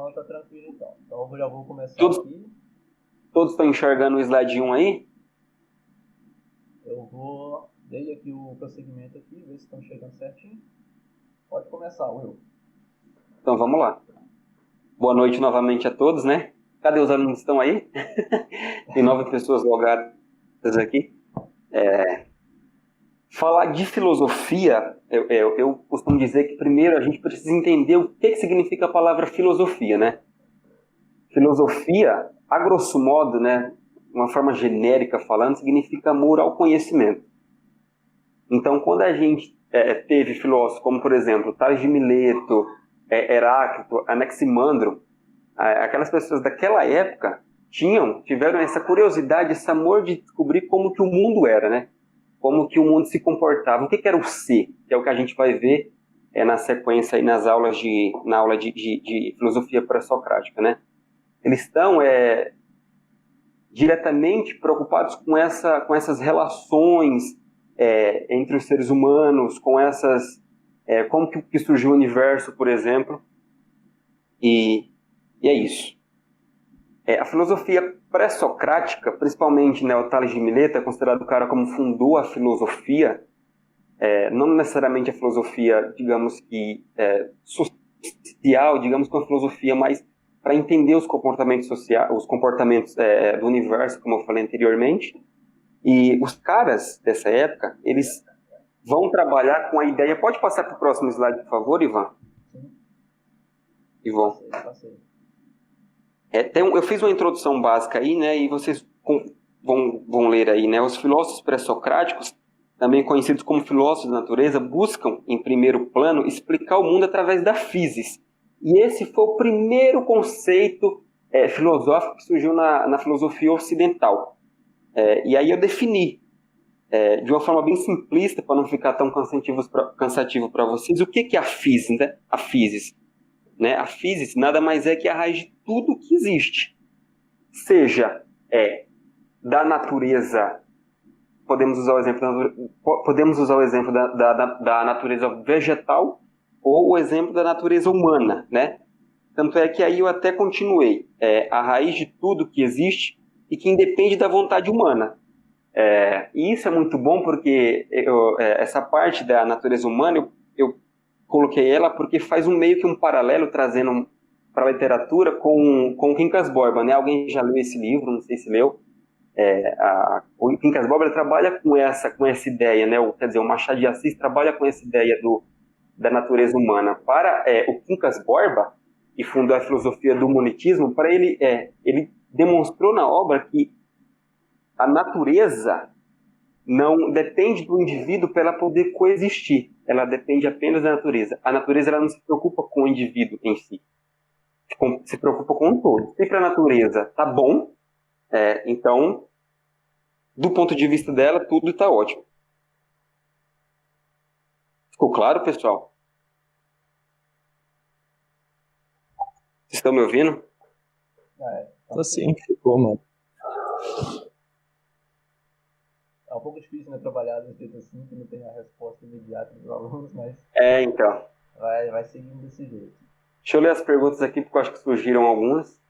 Não, tá tranquilo então. Então eu já vou começar Todos, aqui. todos estão enxergando o slide 1 aí? Eu vou dei aqui o prosseguimento aqui, ver se estão chegando certinho. Pode começar, Will. Então vamos lá. Boa noite novamente a todos, né? Cadê os alunos que estão aí? Tem 9 pessoas logadas aqui. Falar de filosofia, eu costumo dizer que primeiro a gente precisa entender o que significa a palavra filosofia, né? Filosofia, a grosso modo, né, uma forma genérica falando, significa amor ao conhecimento. Então, quando a gente teve filósofos como, por exemplo, Tales de Mileto, Heráclito, Anaximandro, aquelas pessoas daquela época tiveram essa curiosidade, esse amor de descobrir como que o mundo era, né? Como que o mundo se comportava, o que era o ser, que é o que a gente vai ver na sequência aí na aula de filosofia pré-socrática, né? Eles estão diretamente preocupados com essas relações entre os seres humanos, com como que surgiu o universo, por exemplo, e é isso. A filosofia pré-socrática, principalmente, né, o Tales de Mileto é considerado o cara como fundou a filosofia, não necessariamente a filosofia, digamos que social, digamos que uma filosofia mais para entender os comportamentos sociais, os comportamentos do universo, como eu falei anteriormente. E os caras dessa época, eles vão trabalhar com a ideia. Pode passar para o próximo slide, por favor, Ivan? Sim. Ivan. Passei. Eu fiz uma introdução básica aí, né? E vocês vão ler aí, né? Os filósofos pré-socráticos, também conhecidos como filósofos da natureza, buscam, em primeiro plano, explicar o mundo através da physis. E esse foi o primeiro conceito filosófico que surgiu na filosofia ocidental. E aí eu defini, de uma forma bem simplista, para não ficar tão cansativo para vocês, o que é a physis, né? A physis. Né? A physis nada mais é que a raiz de tudo que existe. Seja da natureza, podemos usar o exemplo da natureza vegetal ou o exemplo da natureza humana, né? Tanto é que aí eu até continuei. A raiz de tudo que existe e que independe da vontade humana. E isso é muito bom porque essa parte da natureza humana, eu coloquei ela porque faz meio que um paralelo, trazendo para a literatura com o Quincas Borba, né? Alguém já leu esse livro, não sei se leu. O Quincas Borba trabalha com essa ideia, né? Quer dizer, o Machado de Assis trabalha com essa ideia da natureza humana. Para o Quincas Borba, que fundou a filosofia do monismo, para ele demonstrou na obra que a natureza não depende do indivíduo para ela poder coexistir. Ela depende apenas da natureza. A natureza ela não se preocupa com o indivíduo em si. Se preocupa com o todo. Se para a natureza tá bom, então, do ponto de vista dela, tudo está ótimo. Ficou claro, pessoal? Vocês estão me ouvindo? Tô sim, ficou, mano. É um pouco difícil, né, trabalhar do jeito assim, que não tem a resposta imediata dos alunos, mas Então. vai seguindo desse jeito. Deixa eu ler as perguntas aqui, porque eu acho que surgiram algumas.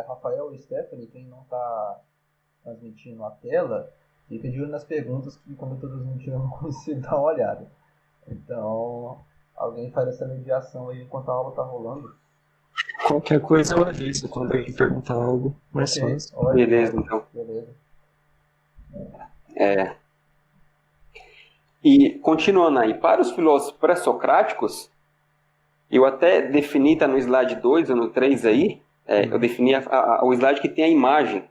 Rafael e Stephanie, quem não tá transmitindo a tela, fica de olho nas perguntas, que quando eu tô transmitindo eu não consigo dar uma olhada. Então, alguém faz essa mediação aí enquanto a aula tá rolando. Qualquer coisa eu aviso quando alguém perguntar algo mais fácil. Beleza, então. Beleza. E continuando aí, para os filósofos pré-socráticos, eu até defini, tá no slide 2 ou no 3 aí, eu defini o slide que tem a imagem.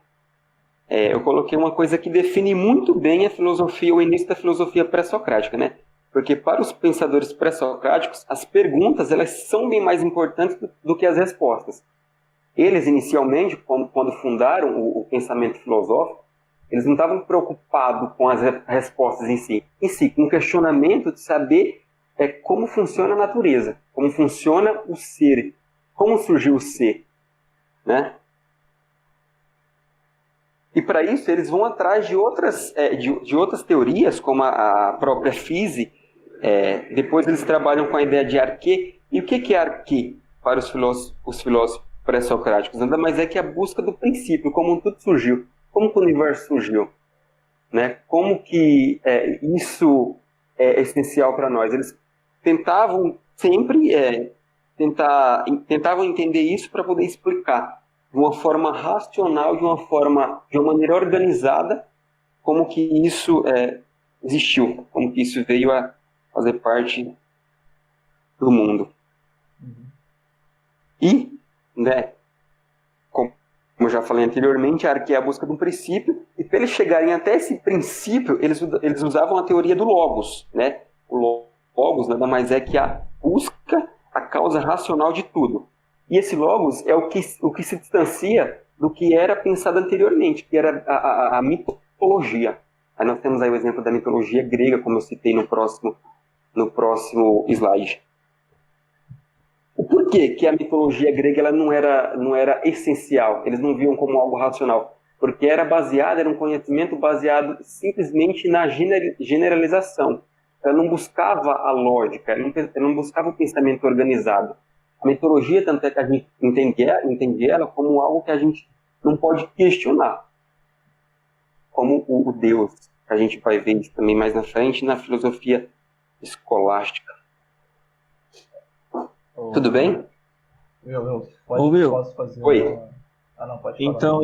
Eu coloquei uma coisa que define muito bem a filosofia, o início da filosofia pré-socrática, né? Porque para os pensadores pré-socráticos, as perguntas elas são bem mais importantes do que as respostas. Eles, inicialmente, quando fundaram o pensamento filosófico, eles não estavam preocupados com as respostas em si, com o questionamento de saber como funciona a natureza, como funciona o ser, como surgiu o ser, né? E para isso eles vão atrás de outras teorias, como a própria física. Depois eles trabalham com a ideia de arquê, E o que é arqui para os filósofos pré-socráticos? Nada mais é que a busca do princípio, como tudo surgiu, como que o universo surgiu, né? Como que isso é essencial para nós. Eles tentavam sempre tentavam entender isso para poder explicar de uma forma racional, de uma maneira organizada, como que isso existiu, como que isso veio a fazer parte do mundo. E, né, como eu já falei anteriormente, a arquê é a busca de um princípio, e para eles chegarem até esse princípio, eles usavam a teoria do logos, né? O logos nada mais é que a busca, a causa racional de tudo. E esse logos é o que se distancia do que era pensado anteriormente, que era a mitologia. Aí nós temos aí o exemplo da mitologia grega, como eu citei no próximo slide. O porquê que a mitologia grega ela não era essencial? Eles não viam como algo racional. Porque era um conhecimento baseado simplesmente na generalização. Ela não buscava a lógica, ela não buscava o pensamento organizado. A mitologia, tanto é que a gente entende ela como algo que a gente não pode questionar. Como o Deus, que a gente vai ver isso também mais na frente, na filosofia escolástica. Tudo bem? Posso fazer Oi. não, pode falar. Então,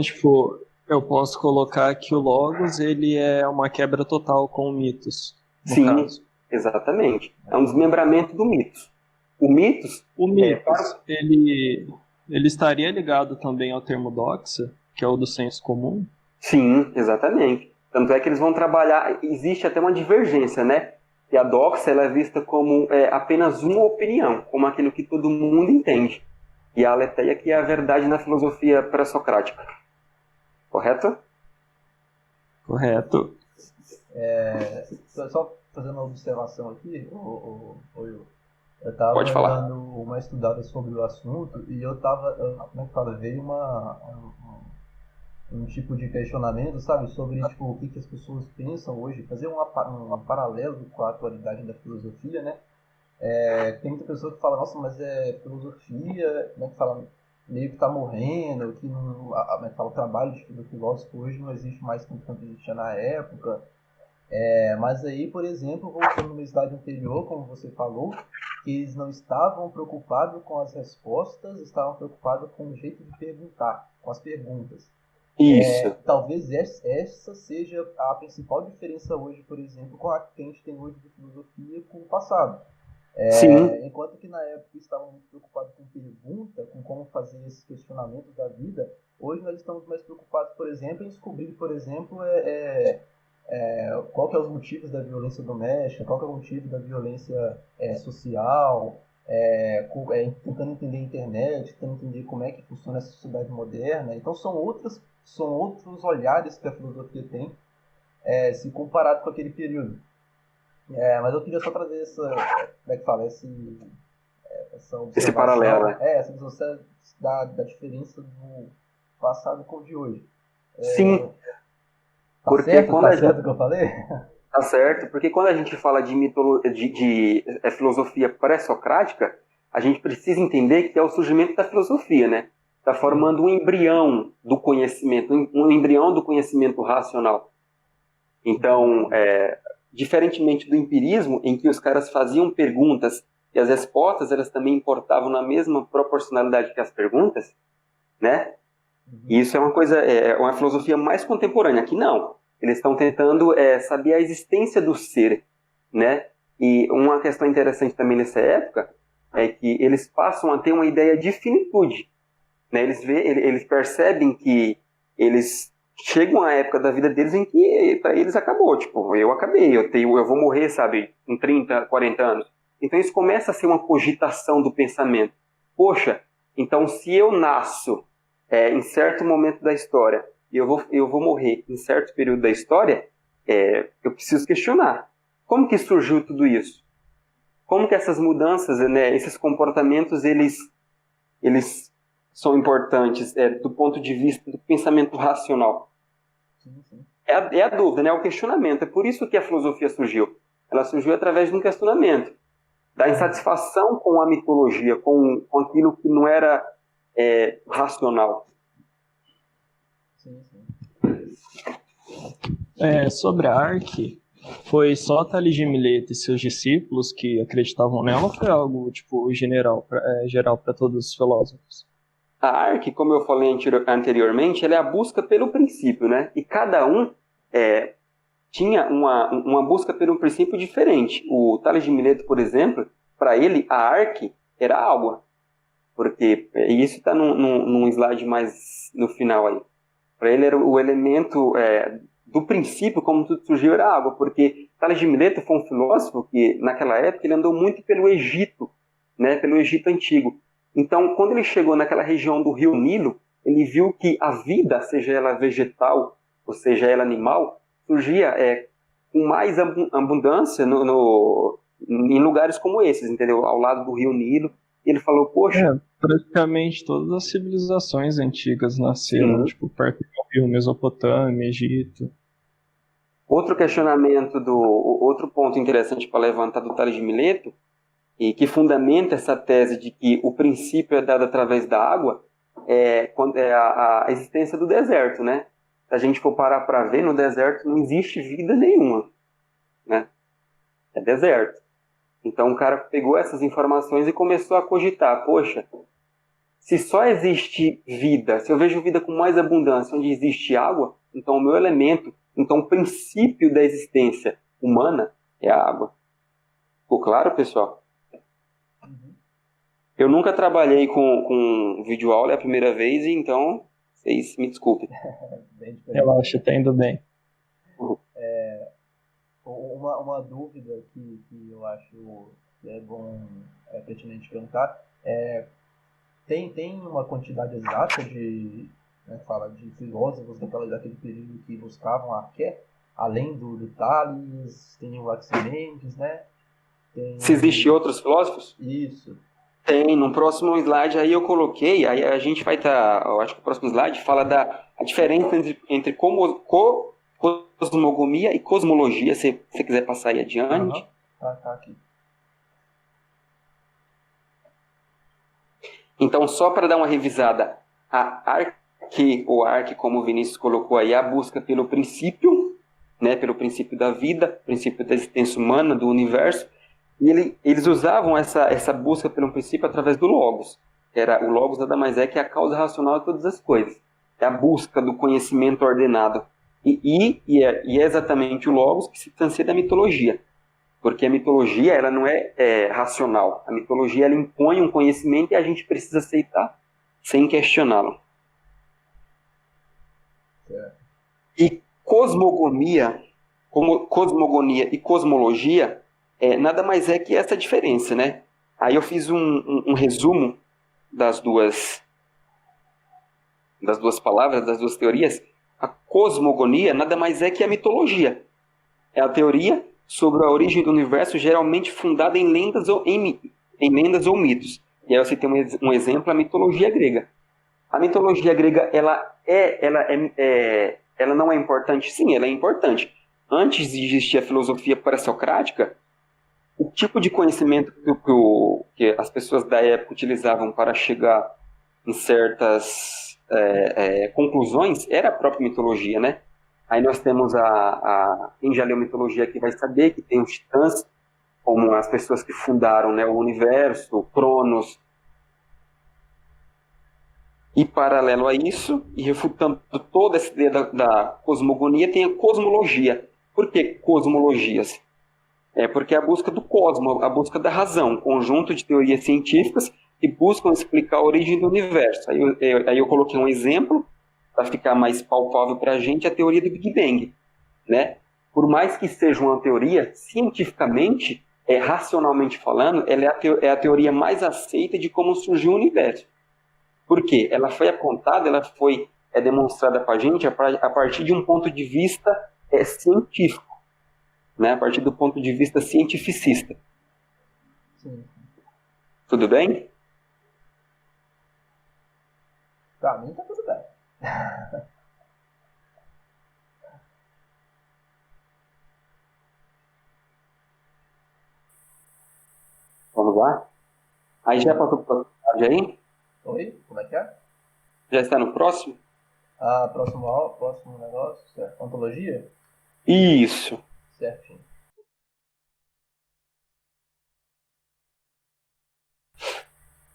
eu posso colocar que o Logos, ele é uma quebra total com o mitos, no Sim, caso. exatamente. É um desmembramento do mitos. O mitos, ele estaria ligado também ao termo doxa, que é o do senso comum? Sim, exatamente. Tanto é que eles vão trabalhar, existe até uma divergência, né? E a doxa ela é vista como apenas uma opinião, como aquilo que todo mundo entende. E a aletheia que é a verdade na filosofia pré-socrática. Correto? Correto. Só fazendo uma observação aqui, eu estava dando uma estudada sobre o assunto e como é que fala, veio um tipo de questionamento, sabe, sobre tipo, o que as pessoas pensam hoje, fazer um paralelo com a atualidade da filosofia, né? Tem muita pessoa que fala, nossa, mas filosofia, como é que fala, meio que está morrendo, que como é que fala, o trabalho do filósofo hoje não existe mais tanto quanto existia na época. Mas aí, por exemplo, voltando no slide anterior, como você falou, que eles não estavam preocupados com as respostas, estavam preocupados com o jeito de perguntar, com as perguntas. Isso. Talvez essa seja a principal diferença hoje, por exemplo, com a que a gente tem hoje de filosofia com o passado. Sim. Enquanto que na época estavam muito preocupados com pergunta, com como fazer esses questionamentos da vida, hoje nós estamos mais preocupados, por exemplo, em descobrir, por exemplo, qual que é os motivos da violência doméstica, qual que é o motivo da violência social, tentando entender a internet, tentando entender como é que funciona essa sociedade moderna. Então são outros olhares que a filosofia tem, se comparado com aquele período. Mas eu queria só trazer essa observação. Esse paralelo. Essa observação da diferença do passado com o de hoje. Sim. Tá certo o que eu falei? Tá certo, porque quando a gente fala de filosofia pré-socrática, a gente precisa entender que é o surgimento da filosofia, né? Está formando um embrião do conhecimento, um embrião do conhecimento racional. Então, diferentemente do empirismo, em que os caras faziam perguntas e as respostas elas também importavam na mesma proporcionalidade que as perguntas, né? E isso é uma filosofia mais contemporânea. Aqui não. Eles estão tentando saber a existência do ser, né? E uma questão interessante também nessa época é que eles passam a ter uma ideia de finitude, né? Eles percebem que eles chegam à época da vida deles em que para eles acabou, tipo, eu acabei, eu vou morrer, sabe, com 30, 40 anos. Então isso começa a ser uma cogitação do pensamento. Poxa, então se eu nasço em certo momento da história e eu vou morrer em certo período da história, eu preciso questionar. Como que surgiu tudo isso? Como que essas mudanças, né, esses comportamentos, eles são importantes do ponto de vista do pensamento racional? Sim. É a dúvida, né? O questionamento. É por isso que a filosofia surgiu. Ela surgiu através de um questionamento. da insatisfação com a mitologia, com aquilo que não era racional. Sim, sim. Sobre a Arque, foi só Tales de Mileto e seus discípulos que acreditavam nela, ou foi algo tipo geral para todos os filósofos? A Arque, como eu falei anteriormente, ela é a busca pelo princípio, né? E cada um tinha uma busca pelo princípio diferente. O Tales de Mileto, por exemplo, para ele, a Arque era água. Porque, e isso está num slide mais no final aí. Para ele era o elemento do princípio, como tudo surgiu, era a água. Porque Tales de Mileto foi um filósofo que, naquela época, ele andou muito pelo Egito, né? Pelo Egito Antigo. Então, quando ele chegou naquela região do rio Nilo, ele viu que a vida, seja ela vegetal, ou seja ela animal, surgia com mais abundância em lugares como esses, entendeu? Ao lado do rio Nilo. E ele falou, poxa... Praticamente todas as civilizações antigas nasceram, Sim. tipo, perto do rio, Mesopotâmia, Egito. Outro outro ponto interessante para levantar do Tales de Mileto, e que fundamenta essa tese de que o princípio é dado através da água, é a existência do deserto, né? Se a gente for parar para ver, no deserto não existe vida nenhuma, né? É deserto. Então o cara pegou essas informações e começou a cogitar, poxa, se só existe vida, se eu vejo vida com mais abundância onde existe água, então o meu elemento, então o princípio da existência humana é a água. Ficou claro, pessoal? Uhum. Eu nunca trabalhei com videoaula, é a primeira vez, então vocês me desculpem. Bem diferente. Relaxa, tá indo bem. Uma dúvida que eu acho que é bom, pertinente perguntar, tem uma quantidade exata de filósofos daquele período que buscavam a Arqué, além do Tales, tem o Anaximenes, né? Se existem outros filósofos? Isso. Tem, no próximo slide aí eu coloquei, aí a gente vai estar, eu acho que o próximo slide fala a diferença entre cosmogonia e cosmologia, se você quiser passar aí adiante. Tá aqui. Então, só para dar uma revisada, a Arque, como o Vinícius colocou aí, é a busca pelo princípio, né, pelo princípio da vida, princípio da existência humana, do universo, e eles usavam essa busca pelo princípio através do Logos. O Logos nada mais é que a causa racional de todas as coisas. É a busca do conhecimento ordenado. E é exatamente o Logos que se distancia da mitologia. Porque a mitologia ela não é racional. A mitologia ela impõe um conhecimento e a gente precisa aceitar sem questioná-lo. E cosmogonia e cosmologia nada mais é que essa diferença, né? Aí eu fiz um resumo das duas palavras, das duas teorias. A cosmogonia nada mais é que a mitologia. É a teoria sobre a origem do universo, geralmente fundada em lendas ou mitos. E aí você tem um exemplo, a mitologia grega. A mitologia grega, ela não é importante? Sim, ela é importante. Antes de existir a filosofia pré-socrática, o tipo de conhecimento que as pessoas da época utilizavam para chegar em certas conclusões era a própria mitologia, né? Aí nós temos quem já leu mitologia aqui vai saber que tem os titãs, como as pessoas que fundaram, né, o universo, o Cronos. E paralelo a isso, e refutando toda essa ideia da cosmogonia, tem a cosmologia. Por que cosmologias? Porque é a busca do cosmo, a busca da razão, conjunto de teorias científicas que buscam explicar a origem do universo. Aí eu coloquei um exemplo, para ficar mais palpável para a gente, a teoria do Big Bang. Né? Por mais que seja uma teoria, cientificamente, racionalmente falando, ela é a teoria mais aceita de como surgiu o universo. Por quê? Ela foi apontada, ela foi demonstrada para a gente a partir de um ponto de vista científico, né? A partir do ponto de vista cientificista. Sim. Tudo bem? Pra mim tá tudo bem. lá. Aí já passou para a aí? Oi? Como é que é? Já está no próximo? Ah, próximo negócio, certo. Ontologia? Isso. Certinho.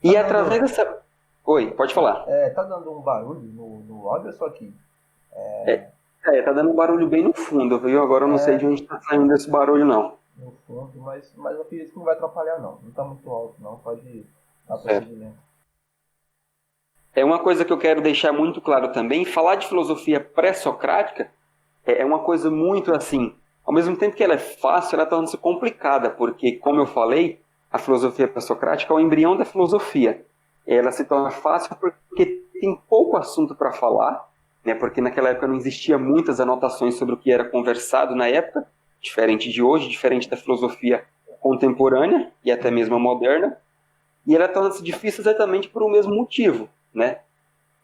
E Tá através dando, dessa... Oi, pode falar. tá dando um barulho no áudio ou só aqui? Tá dando um barulho bem no fundo, viu? Agora eu não sei de onde está saindo esse barulho, não. No fundo, mas eu acredito que não vai atrapalhar não. Não tá muito alto não, pode dar Certo. prosseguimento. É uma coisa que eu quero deixar muito claro também, falar de filosofia pré-socrática é uma coisa muito assim, ao mesmo tempo que ela é fácil, ela está tornando-se complicada, porque, como eu falei, a filosofia pré-socrática é o embrião da filosofia. Ela se torna fácil porque tem pouco assunto para falar, né? Porque naquela época não existia muitas anotações sobre o que era conversado na época, diferente de hoje, diferente da filosofia contemporânea e até mesmo a moderna, e ela torna-se difícil exatamente por o mesmo motivo, né?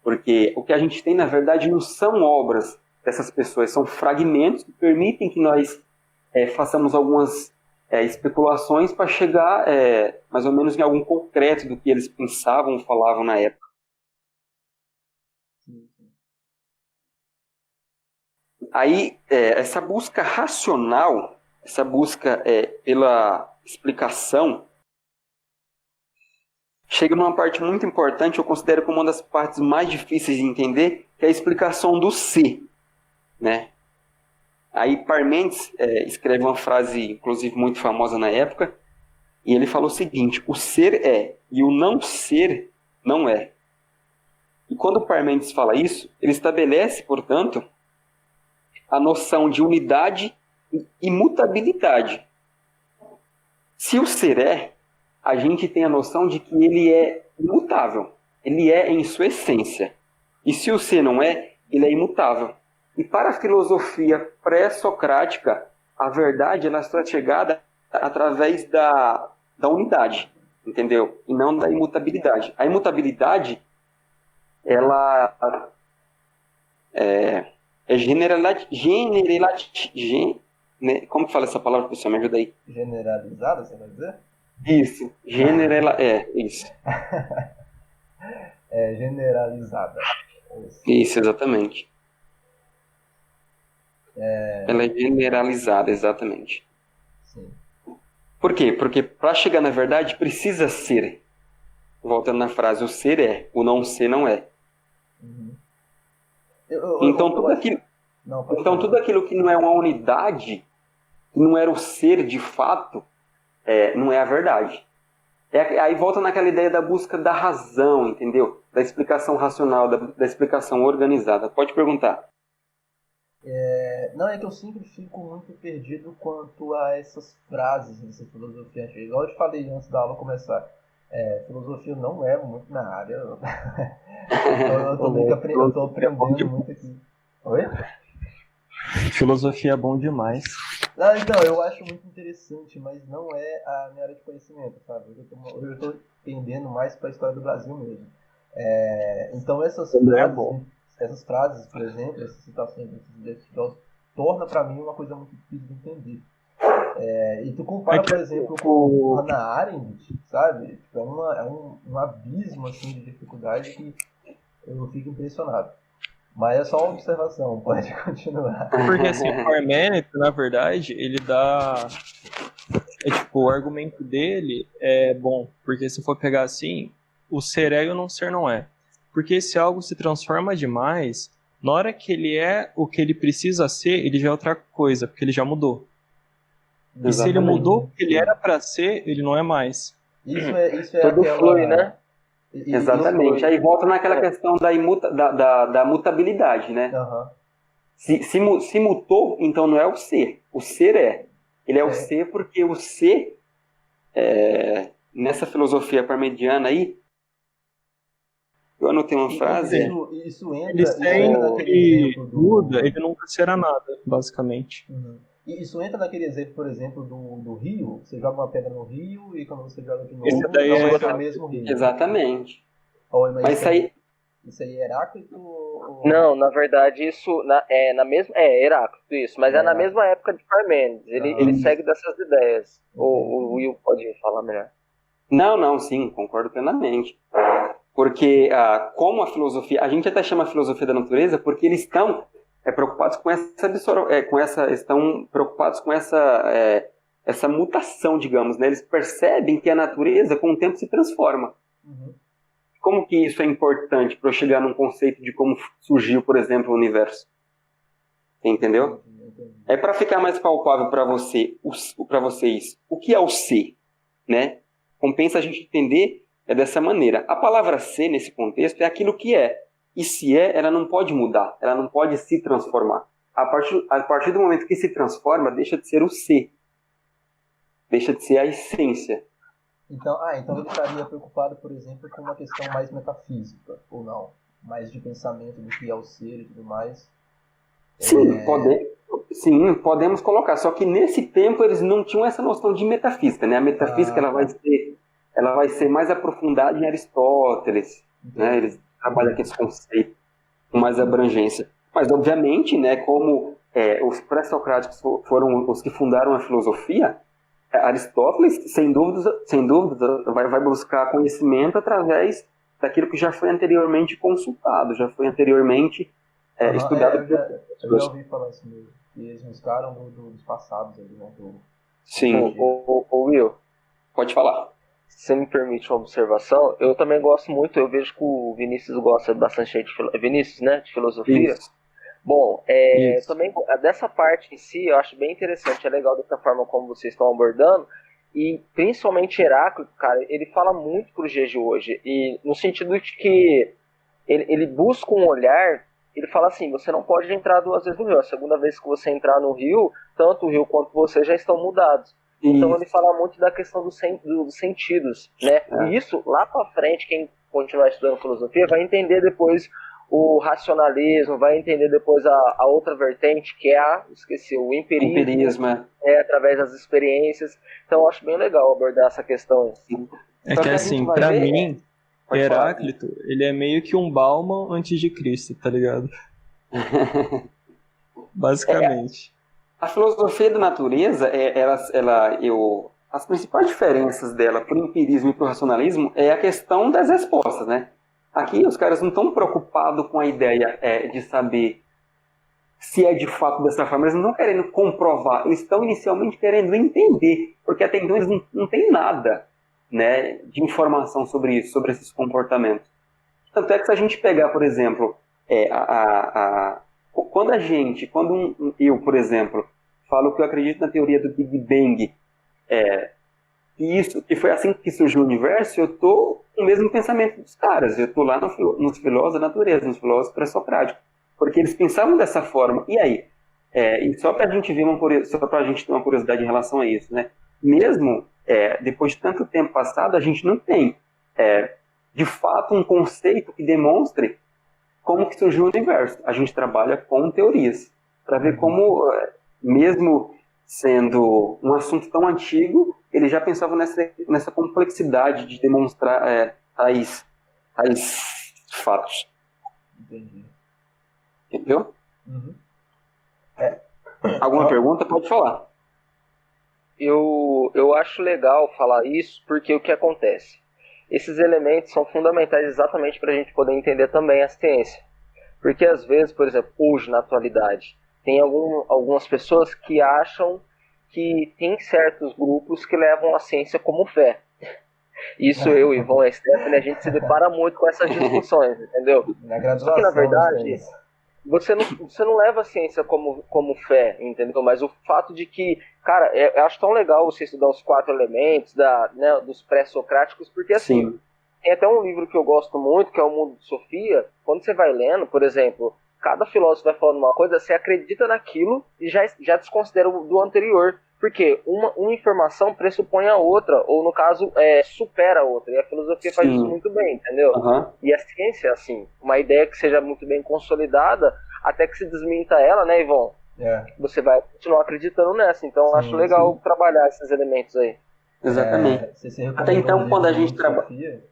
Porque o que a gente tem, na verdade, não são obras dessas pessoas, são fragmentos que permitem que nós façamos algumas especulações para chegar mais ou menos em algum concreto do que eles pensavam, falavam na época. Aí, essa busca racional, essa busca pela explicação, chega numa parte muito importante, eu considero como uma das partes mais difíceis de entender, que é a explicação do ser, né? Aí Parmênides escreve uma frase, inclusive, muito famosa na época, e ele falou o seguinte: o ser é, e o não ser não é. E quando Parmênides fala isso, ele estabelece, portanto, a noção de unidade e imutabilidade. Se o ser é, a gente tem a noção de que ele é imutável. Ele é em sua essência. E se o ser não é, ele é imutável. E para a filosofia pré-socrática, a verdade ela está chegada através da unidade, entendeu? E não da imutabilidade. A imutabilidade, ela é como que fala essa palavra, pessoal? Me ajuda aí. Generalizada, você vai dizer? Isso, isso. É generalizada. Isso, exatamente. Ela é generalizada, exatamente. Sim. Por quê? Porque para chegar na verdade precisa ser. Voltando na frase, o ser é, o não ser não é. Uhum. Então tudo aquilo que não é uma unidade, que não era o ser de fato, não é a verdade. Aí volta naquela ideia da busca da razão, entendeu? Da explicação racional, da explicação organizada. Pode perguntar. Não, é que eu sempre fico muito perdido quanto a essas frases dessa filosofia antiga. Igual eu te falei antes da aula começar. Filosofia não é muito na área. Eu tô aprendendo muito aqui. Oi? Filosofia é bom demais. Então, eu acho muito interessante, mas não é a minha área de conhecimento, sabe? Hoje eu tô entendendo mais para a história do Brasil mesmo. Então essas frases, por exemplo, essas citações desses filósofos, torna para mim uma coisa muito difícil de entender. E tu compara, por exemplo, com Hannah Arendt, sabe? Tipo, um abismo assim, de dificuldade que eu fico impressionado. Mas é só uma observação, pode continuar. Porque assim, o Parmênides, na verdade, ele dá... o argumento dele é bom, porque se for pegar assim, o ser é e o não ser não é. Porque se algo se transforma demais, na hora que ele é o que ele precisa ser, ele já é outra coisa, porque ele já mudou. E Exatamente. se ele mudou o que ele era para ser, ele não é mais. Isso é Tudo aquela... flui, né? Exatamente. Aí volta naquela questão da mutabilidade, né? Uhum. Se mutou, então não é o ser. O ser é. Ele é o ser porque o ser, nessa filosofia parmediana aí, eu anotei uma frase. Isso entra Ele sempre muda, ele nunca será nada, basicamente. Uhum. E isso entra naquele exemplo, por exemplo, do rio. Você joga uma pedra no rio e quando você joga de novo, Esse daí não vai ser o mesmo rio. Exatamente. Mas isso aí... Isso aí é Heráclito ou... Não, na verdade, isso é na mesma. É Heráclito, isso, mas é na mesma época de Parmênides. Ele segue dessas ideias. O Will pode falar melhor. Não, não, sim, concordo plenamente. Porque como a filosofia, a gente até chama a filosofia da natureza porque eles estão preocupados com estão preocupados com essa mutação, digamos, né? Eles percebem que a natureza com o tempo se transforma. Uhum. Como que isso é importante para eu chegar num conceito de como surgiu, por exemplo, o universo? Entendeu? Entendi. É para ficar mais palpável para vocês o que é o ser, né? Compensa a gente entender dessa maneira. A palavra ser, nesse contexto, é aquilo que é. E se é, ela não pode mudar, ela não pode se transformar. A partir do momento que se transforma, deixa de ser o ser. Deixa de ser a essência. Então ele estaria preocupado, por exemplo, com uma questão mais metafísica, ou não? Mais de pensamento do que é o ser e tudo mais. Sim, podemos colocar. Só que nesse tempo eles não tinham essa noção de metafísica, né? A metafísica ela vai ser mais aprofundada em Aristóteles, né? Eles trabalham aqueles conceitos com mais abrangência. Mas, obviamente, né, como os pré-socráticos foram os que fundaram a filosofia, Aristóteles, sem dúvida, vai buscar conhecimento através daquilo que já foi anteriormente consultado, já foi anteriormente estudado por eu pessoas. já ouvi falar isso mesmo. E eles buscaram dos passados ali, né? Sim, Ô, Will, pode falar. se você me permite uma observação, eu também gosto muito, eu vejo que o Vinícius gosta bastante Vinícius, né, de filosofia. Isso. Bom, Isso. também dessa parte em si, eu acho bem interessante, é legal dessa forma como vocês estão abordando, e principalmente Heráclito, cara, ele fala muito pro dia de hoje, e no sentido de que ele busca um olhar, ele fala assim, você não pode entrar duas vezes no rio, a segunda vez que você entrar no rio, tanto o rio quanto você já estão mudados. Então ele fala muito da questão dos sentidos, né? E isso, lá pra frente, quem continuar estudando filosofia vai entender depois o racionalismo, vai entender depois a outra vertente, que é o empirismo, através das experiências. Então eu acho bem legal abordar essa questão. É que assim, pra mim, Pode Heráclito, ele é meio que um Bauman antes de Cristo, tá ligado? Basicamente. A filosofia da natureza, as principais diferenças dela para o empirismo e para o racionalismo é a questão das respostas, né? Aqui os caras não estão preocupados com a ideia de saber se é de fato dessa forma, eles não estão querendo comprovar, eles estão inicialmente querendo entender, porque até então eles não têm nada, né, de informação sobre isso, sobre esses comportamentos. Tanto é que se a gente pegar, por exemplo, quando eu, por exemplo, falo que eu acredito na teoria do Big Bang, que foi assim que surgiu o universo, eu estou com o mesmo pensamento dos caras, eu estou lá nos filósofos da natureza, nos filósofos pré-socráticos, porque eles pensavam dessa forma. E aí? E só para a gente ter uma curiosidade em relação a isso, né? Mesmo depois de tanto tempo passado, a gente não tem, de fato, um conceito que demonstre como que surgiu o universo. A gente trabalha com teorias, para ver como, mesmo sendo um assunto tão antigo, ele já pensava nessa complexidade de demonstrar tais fatos. Entendi. Entendeu? Uhum. Alguma pergunta? Pode falar. Eu acho legal falar isso porque o que acontece? Esses elementos são fundamentais exatamente para a gente poder entender também a ciência. Porque às vezes, por exemplo, hoje na atualidade, tem algumas pessoas que acham que tem certos grupos que levam a ciência como fé. Isso eu, Ivan e a Stephanie, a gente se depara muito com essas discussões, entendeu? Só que na verdade, você não leva a ciência como fé, entendeu? Mas o fato de que, cara, eu acho tão legal você estudar os 4 elementos dos pré-socráticos, porque assim, Sim. Tem até um livro que eu gosto muito, que é o Mundo de Sofia. Quando você vai lendo, por exemplo, cada filósofo vai falando uma coisa, você acredita naquilo e já desconsidera o do anterior. Porque uma informação pressupõe a outra, ou no caso, supera a outra. E a filosofia faz isso muito bem, entendeu? Uhum. E a ciência é assim, uma ideia que seja muito bem consolidada, até que se desminta ela, né, Ivon? Você vai continuar acreditando nessa. Então eu acho legal trabalhar esses elementos aí. Exatamente. Até então, quando a gente trabalha...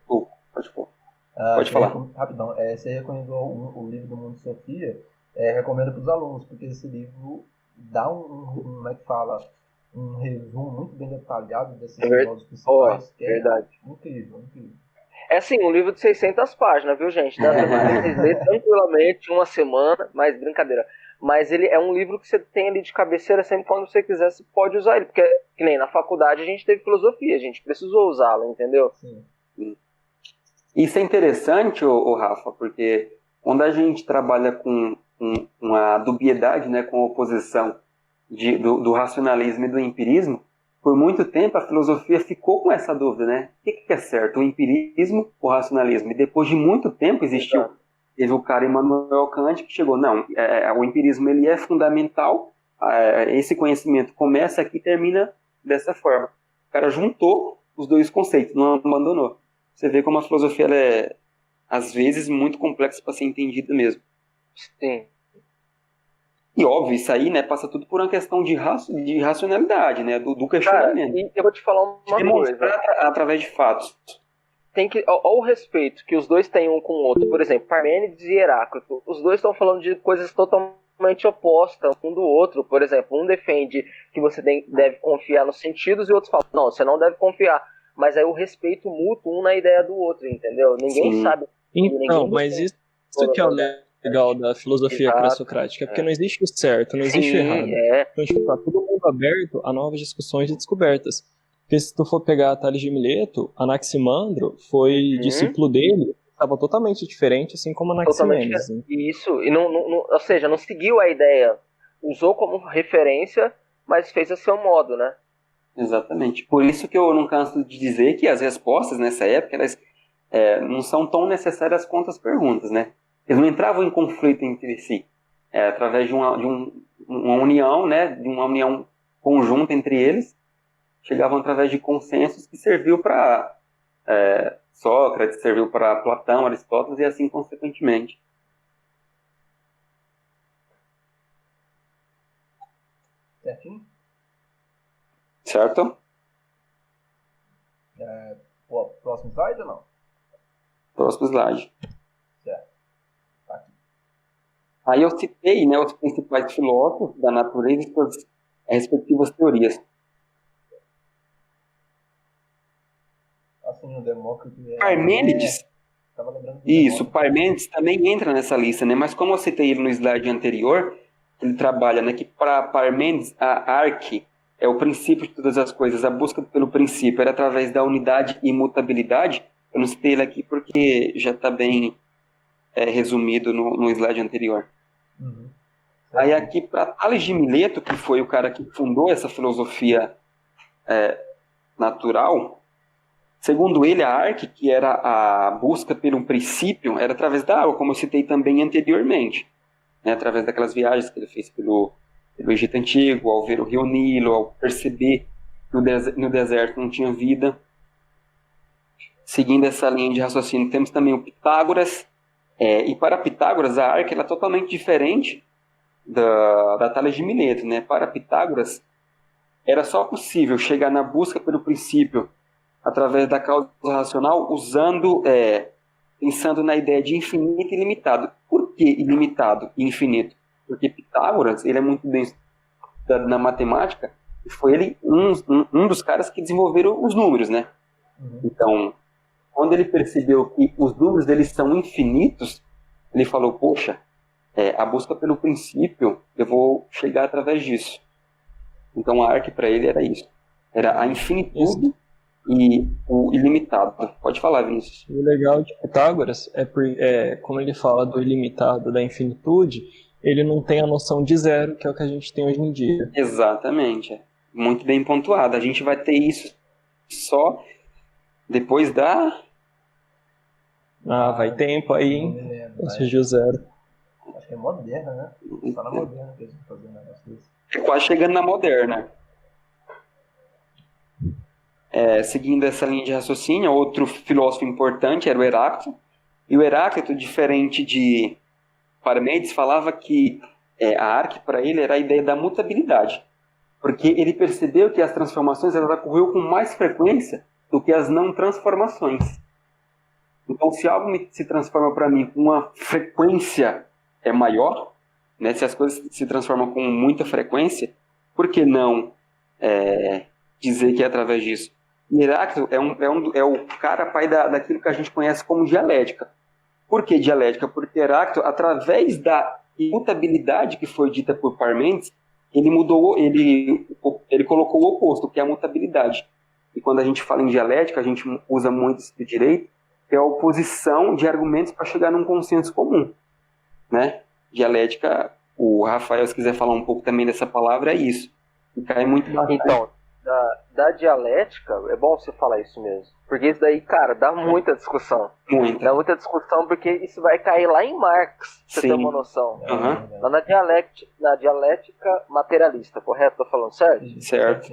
Pode falar. Rapidão, você recomendou o livro do Mundo de Sofia, recomendo para os alunos, porque esse livro dá como é que fala? um resumo muito bem detalhado desses É ver- episódios Ó, principais, que é verdade. incrível, incrível. É assim, um livro de 600 páginas, viu, gente? Dá pra vocês lerem tranquilamente uma semana, mas brincadeira. Mas ele é um livro que você tem ali de cabeceira sempre quando você quiser, você pode usar ele. Porque, que nem na faculdade a gente teve filosofia, a gente precisou usá-lo, entendeu? Sim. Isso é interessante, ô Rafa, porque quando a gente trabalha com a dubiedade, né, com a oposição do racionalismo e do empirismo, por muito tempo a filosofia ficou com essa dúvida, né? O que é certo, o empirismo ou o racionalismo? E depois de muito tempo Exato. teve o cara Immanuel Kant que chegou, não, o empirismo ele é fundamental, esse conhecimento começa aqui e termina dessa forma. O cara juntou os dois conceitos, não abandonou. Você vê como a filosofia ela é, às vezes, muito complexa para ser entendida mesmo. Sim. E óbvio, isso aí, né, passa tudo por uma questão de racionalidade, né, do Cara, questionamento. e eu vou te falar uma Demonstrar coisa. através de fatos. Tem que, ó, o respeito que os dois têm um com o outro. Por exemplo, Parmênides e Heráclito. Os dois estão falando de coisas totalmente opostas um do outro. Por exemplo, um defende que você deve confiar nos sentidos e o outro fala, não, você não deve confiar. Mas aí o respeito mútuo um na ideia do outro, entendeu? Ninguém Sim. sabe. Então, Ninguém mas defende isso toda que é a o verdade. legal da filosofia Exato. pré-socrática, porque não existe o certo, não existe o Sim, errado. é. Então, tipo, tá todo mundo aberto a novas discussões e descobertas. Porque se tu for pegar Tales de Mileto, Anaximandro foi discípulo dele, estava totalmente diferente, assim como Totalmente Anaximenes. Né? isso. E ou seja, não seguiu a ideia. Usou como referência, mas fez a seu modo, né? Exatamente. Por isso que eu não canso de dizer que as respostas nessa época, elas não são tão necessárias quanto as perguntas, né? Eles não entravam em conflito entre si. Através de uma união, né, de uma união conjunta entre eles, chegavam através de consensos que serviu para Sócrates, serviu para Platão, Aristóteles e assim consequentemente. Certinho? Certo? Próximo slide ou não? Próximo slide. Certo. Tá aqui. Aí eu citei, né, os principais filósofos da natureza e suas respectivas teorias. Assim, o Demócrito... Parmênides, Tava lembrando do isso, Demócrito. Parmênides também entra nessa lista, né? Mas como eu citei ele no slide anterior, ele trabalha, né, que para Parmênides a arque é o princípio de todas as coisas, a busca pelo princípio era através da unidade e imutabilidade. Eu não citei ele aqui porque já está bem resumido no slide anterior. Uhum. Aí aqui para Tales de Mileto, que foi o cara que fundou essa filosofia natural, segundo ele, a arque, que era a busca pelo princípio, era através da água, como eu citei também anteriormente, né, através daquelas viagens que ele fez pelo Egito Antigo, ao ver o rio Nilo, ao perceber que no deserto não tinha vida. Seguindo essa linha de raciocínio, temos também o Pitágoras, e para Pitágoras a arque é totalmente diferente da Tales de Mileto, né? Para Pitágoras era só possível chegar na busca pelo princípio através da causa racional, pensando na ideia de infinito e ilimitado. Por que ilimitado e infinito? Porque Pitágoras, ele é muito bem estudado na matemática, e foi ele um dos caras que desenvolveram os números, né? Uhum. Então, quando ele percebeu que os números deles são infinitos, ele falou, poxa, a busca pelo princípio, eu vou chegar através disso. Então, a arque para ele era isso. Era a infinitude e o ilimitado. Pode falar, Vinícius. O legal de Pitágoras como ele fala do ilimitado, da infinitude, ele não tem a noção de zero, que é o que a gente tem hoje em dia. Exatamente. Muito bem pontuado. A gente vai ter isso só depois da... Vai tempo aí, hein? Surgiu zero. Acho que é moderna, né? Só na moderna que eles vão fazer um negócio desse. É quase chegando na moderna. Seguindo essa linha de raciocínio, outro filósofo importante era o Heráclito. E o Heráclito, diferente de Parmênides, falava que a arque para ele era a ideia da mutabilidade. Porque ele percebeu que as transformações elas ocorreram com mais frequência do que as não transformações. Então, se algo se transforma para mim com uma frequência maior, né, se as coisas se transformam com muita frequência, por que não dizer que é através disso. E Heráclito é o cara pai daquilo que a gente conhece como dialética. Por que dialética? Porque Heráclito, através da imutabilidade que foi dita por Parmênides, ele colocou o oposto, que é a mutabilidade. E quando a gente fala em dialética, a gente usa muito esse direito, que é a oposição de argumentos para chegar num consenso comum, né? Dialética, o Rafael, se quiser falar um pouco também dessa palavra, é isso. E cai muito bastante. Então, da dialética, é bom você falar isso mesmo. Porque isso daí, cara, dá muita discussão. Muita. Dá muita discussão porque isso vai cair lá em Marx, pra você ter uma noção. Uhum. Lá na dialética materialista, correto? Tô falando certo? Certo.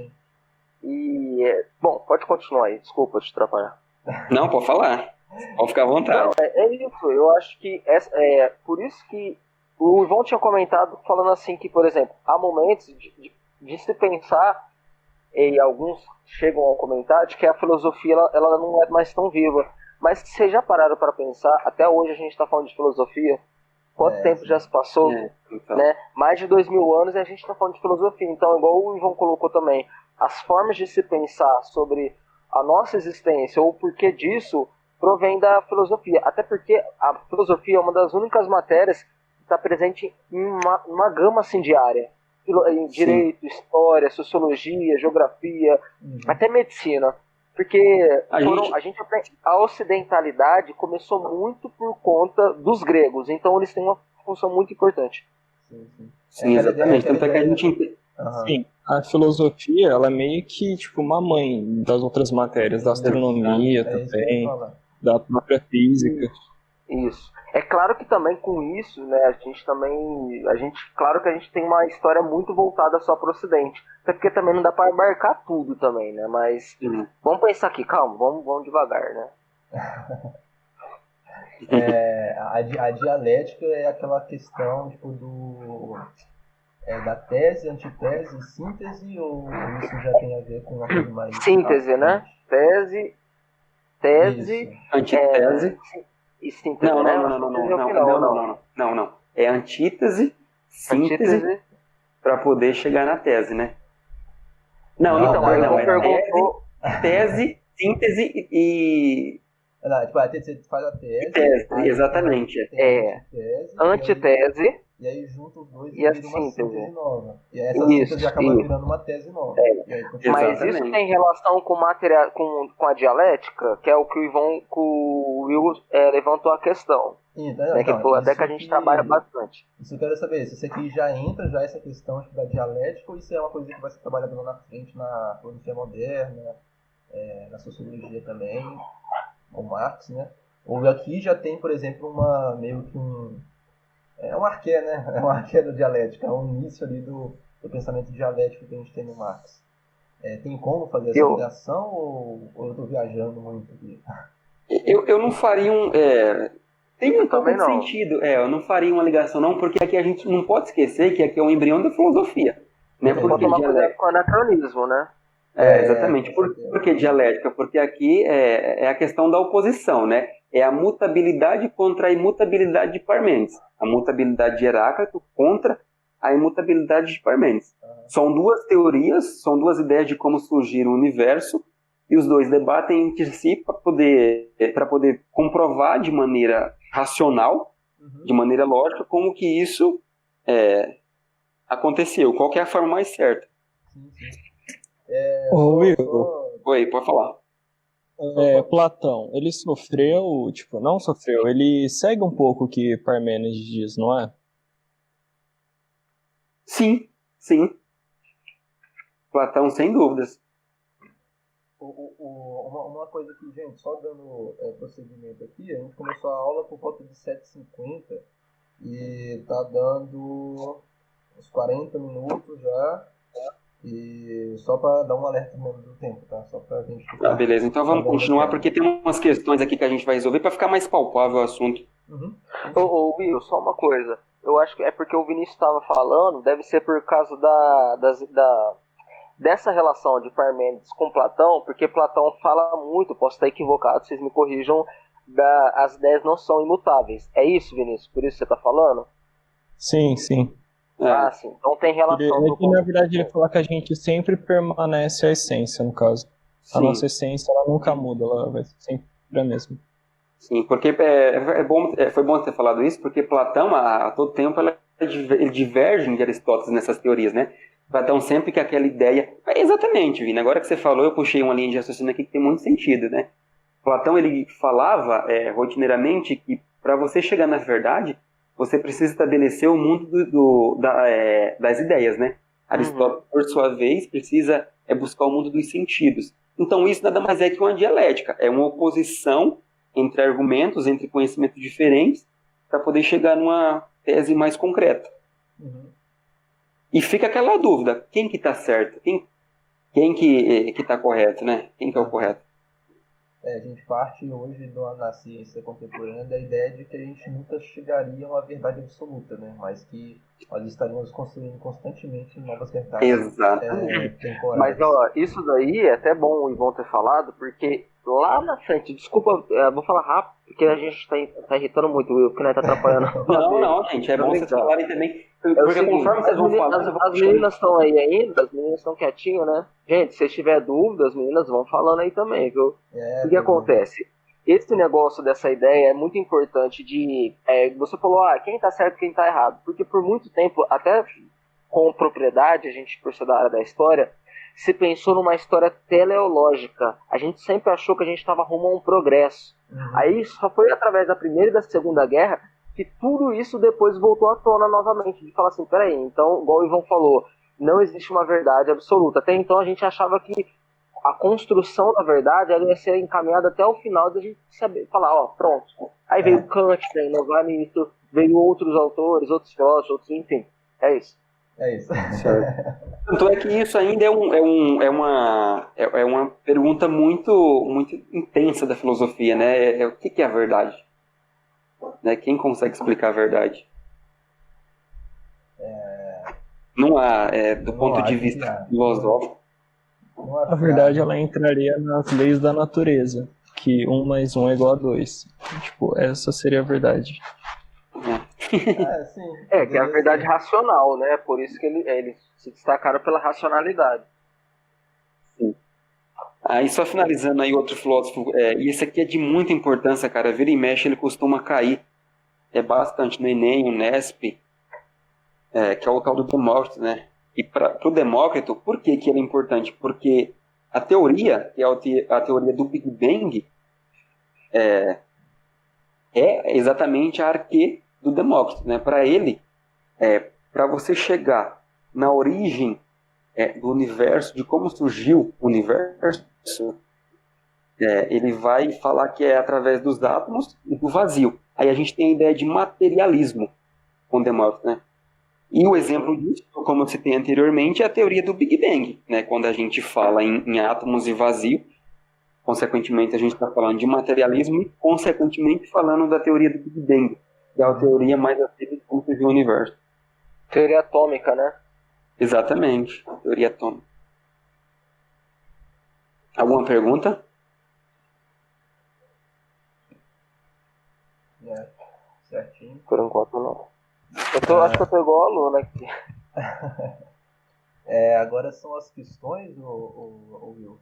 E, bom, pode continuar aí, desculpa te atrapalhar. Não, pode falar. Pode ficar à vontade. Não, é isso, eu acho que por isso que o Ivan tinha comentado falando assim que, por exemplo, há momentos de se pensar, e alguns chegam a comentar, de que a filosofia ela não é mais tão viva. Mas vocês já pararam para pensar, até hoje a gente está falando de filosofia, quanto tempo já se passou? Então. Né? Mais de 2000 anos e a gente está falando de filosofia. Então, igual o Ivan colocou também, as formas de se pensar sobre a nossa existência ou o porquê disso provém da filosofia. Até porque a filosofia é uma das únicas matérias que está presente em uma gama assim de área. Em direito, história, sociologia, geografia, até medicina. Porque a ocidentalidade começou muito por conta dos gregos. Então eles têm uma função muito importante. Sim, exatamente. Tanto é que a gente... Sim, a filosofia, ela é meio que tipo uma mãe das outras matérias, da astronomia também, da própria física. Isso. É claro que também com isso, né, claro que a gente tem uma história muito voltada só para o Ocidente. Até porque também não dá para abarcar tudo também, né? Mas vamos pensar aqui, calma, vamos devagar, né? A dialética é aquela questão tipo da tese, antitese, síntese, ou isso já tem a ver com uma coisa mais... Síntese, né? Tese, antitese... E síntese, não, né? Não. É antítese, síntese, para poder chegar na tese, né? Não. É tese, síntese e... Não, tipo, você faz a tese... exatamente. Antitese... E aí junta os dois e a vira uma síntese nova. E aí essa Isso, síntese acaba virando uma tese nova. Mas isso tem relação com a dialética, que é o que o Will levantou a questão. Até que a gente trabalha bastante. Isso eu quero saber, se isso aqui já entra essa questão da dialética, ou isso é uma coisa que vai ser trabalhada lá na frente na filosofia moderna, na sociologia também, com Marx, né? Ou aqui já tem, por exemplo, meio que um arqué, né? É um arqué da dialética, é um início ali do pensamento dialético que a gente tem no Marx. Tem como fazer essa ligação ou eu estou viajando muito aqui? Eu não faria tem um pouco de sentido. Eu não faria uma ligação não, porque aqui a gente não pode esquecer que aqui é um embrião da filosofia. Né? Porque tomar cuidado com o anacronismo, né? Exatamente. Por que dialética? Porque aqui é a questão da oposição, né? É a mutabilidade contra a imutabilidade de Parmênides. A mutabilidade de Heráclito contra a imutabilidade de Parmênides. São duas teorias, são duas ideias de como surgir o universo, e os dois debatem entre si para poder comprovar de maneira racional, de maneira lógica, como que isso aconteceu, qual que é a forma mais certa. Oi, pode falar. Platão, ele sofreu, não sofreu, ele segue um pouco o que Parmênides diz, não é? Sim. Platão, sem dúvidas. Uma coisa que, gente, só dando prosseguimento aqui, a gente começou a aula por volta de 7h50 e tá dando uns 40 minutos já. E sô para dar um alerta mesmo do tempo, tá? Só pra gente... beleza, então vamos continuar, porque tem umas questões aqui que a gente vai resolver para ficar mais palpável o assunto. Will, só uma coisa. Eu acho que é porque o Vinícius estava falando, deve ser por causa dessa relação de Parmênides com Platão, porque Platão fala muito, posso estar equivocado, vocês me corrijam, as ideias não são imutáveis. É isso, Vinícius? Por isso você está falando? Sim. Ah, sim. Então tem relação. É que, na verdade, ele fala que a gente sempre permanece a essência, no caso. A Sim. nossa essência, ela nunca muda, ela vai ser sempre a mesma. Sim, porque foi bom ter falado isso, porque Platão, a todo tempo, ele diverge de Aristóteles nessas teorias, né? Platão sempre que aquela ideia... Exatamente, Vina, agora que você falou, eu puxei uma linha de raciocínio aqui que tem muito sentido, né? Platão, ele falava rotineiramente que para você chegar na verdade, você precisa estabelecer o mundo das ideias, né? Aristóteles, por sua vez, precisa buscar o mundo dos sentidos. Então, isso nada mais é que uma dialética, é uma oposição entre argumentos, entre conhecimentos diferentes, para poder chegar numa tese mais concreta. Uhum. E fica aquela dúvida, quem que está certo? Quem que está correto, né? Quem que é o correto? A gente parte hoje na ciência contemporânea da ideia de que a gente nunca chegaria a uma verdade absoluta, né? Mas que nós estaríamos construindo constantemente novas verdades Exatamente. temporárias. Mas, ó, isso daí é até bom o Ivon ter falado, porque lá na frente, desculpa, vou falar rápido, porque a gente tá irritando muito o Will, porque nós tá atrapalhando. Não, gente, é bom vocês falarem também. Porque seguinte, conforme vocês vão falando, eu vou as meninas estão aí ainda, as meninas estão quietinhas, né? Gente, se tiver dúvida, as meninas vão falando aí também, viu? O que acontece? Esse negócio dessa ideia é muito importante de... você falou, quem tá certo e quem tá errado. Porque por muito tempo, até com propriedade, a gente, por ser da área da história, se pensou numa história teleológica. A gente sempre achou que a gente estava rumo a um progresso. Aí só foi através da Primeira e da Segunda Guerra que tudo isso depois voltou à tona novamente. De falar assim, peraí, então, igual o Ivon falou, não existe uma verdade absoluta. Até então a gente achava que a construção da verdade ela ia ser encaminhada até o final da gente saber, falar, pronto. Aí veio Kant para inovar nisso, veio outros autores, outros filósofos, enfim. É isso. É isso. Tanto é que isso ainda é uma pergunta muito, muito intensa da filosofia, né? O que é a verdade? Né? Quem consegue explicar a verdade? Não há, do ponto de vista filosófico. Na verdade, ela entraria nas leis da natureza, que 1 mais 1 é igual a 2. Tipo, essa seria a verdade. Sim, que é a verdade racional, né? Por isso que eles se destacaram pela racionalidade. Sim. Aí só finalizando aí outro filósofo, e esse aqui é de muita importância, cara, vira e mexe ele costuma cair bastante no Enem, no Nesp, que é o tal do Demócrito, né? E para o Demócrito, por que ele é importante? Porque a teoria, que é a teoria do Big Bang, é exatamente a arquê do Demócrito, né? Para ele, para você chegar na origem do universo, de como surgiu o universo, ele vai falar que é através dos átomos e do vazio. Aí a gente tem a ideia de materialismo com Demócrito, né? E o exemplo disso, como eu citei anteriormente, é a teoria do Big Bang, né? Quando a gente fala em átomos e vazio, consequentemente a gente está falando de materialismo e, consequentemente, falando da teoria do Big Bang, que é a teoria mais aceita de como surgiu o universo. Teoria atômica, né? Exatamente, teoria atômica. Alguma pergunta? Certinho. Por enquanto não. Acho que eu tô igual aluno aqui. Agora são as questões, Will?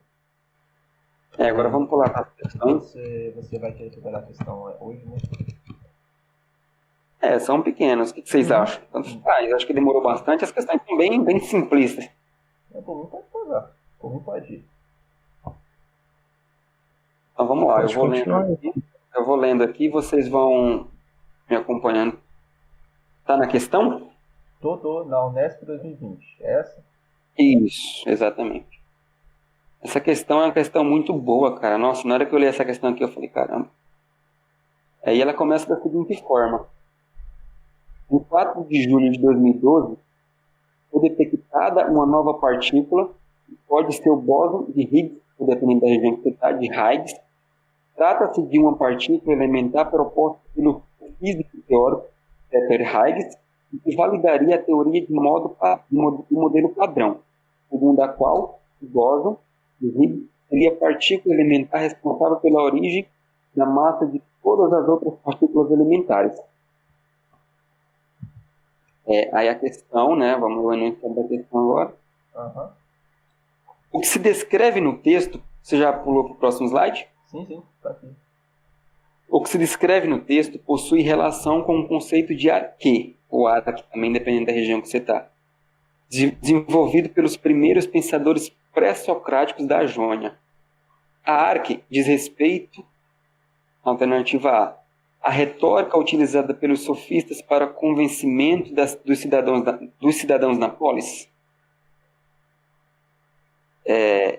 Agora vamos pular para as questões. Você vai querer trabalhar a questão hoje, né? São pequenas. O que vocês acham? Acho que demorou bastante. As questões são bem, bem simplistas. Por mim pode pegar. Por mim pode ir. Então vamos lá. Eu vou lendo aqui. Vocês vão me acompanhando. Tá na questão? Tô na Unesp 2020. É essa? Isso, exatamente. Essa questão é uma questão muito boa, cara. Nossa, na hora que eu li essa questão aqui, eu falei, caramba. Aí ela começa da seguinte forma. Em 4 de julho de 2012, foi detectada uma nova partícula, que pode ser o bóson de Higgs, dependendo da região que você está, de Higgs. Trata-se de uma partícula elementar proposta pelo físico teórico Peter Higgs, que validaria a teoria de modelo padrão, segundo a qual o bóson de Higgs seria a partícula elementar responsável pela origem da massa de todas as outras partículas elementares. Aí a questão, né? Vamos lá no enfoque da questão agora. Aham. O que se descreve no texto, você já pulou para o próximo slide? Sim, tá aqui. O que se descreve no texto possui relação com o conceito de arquê, ou arque, também dependendo da região que você está, desenvolvido pelos primeiros pensadores pré-socráticos da Jônia. A arque diz respeito, alternativa A retórica utilizada pelos sofistas para convencimento dos cidadãos na polis.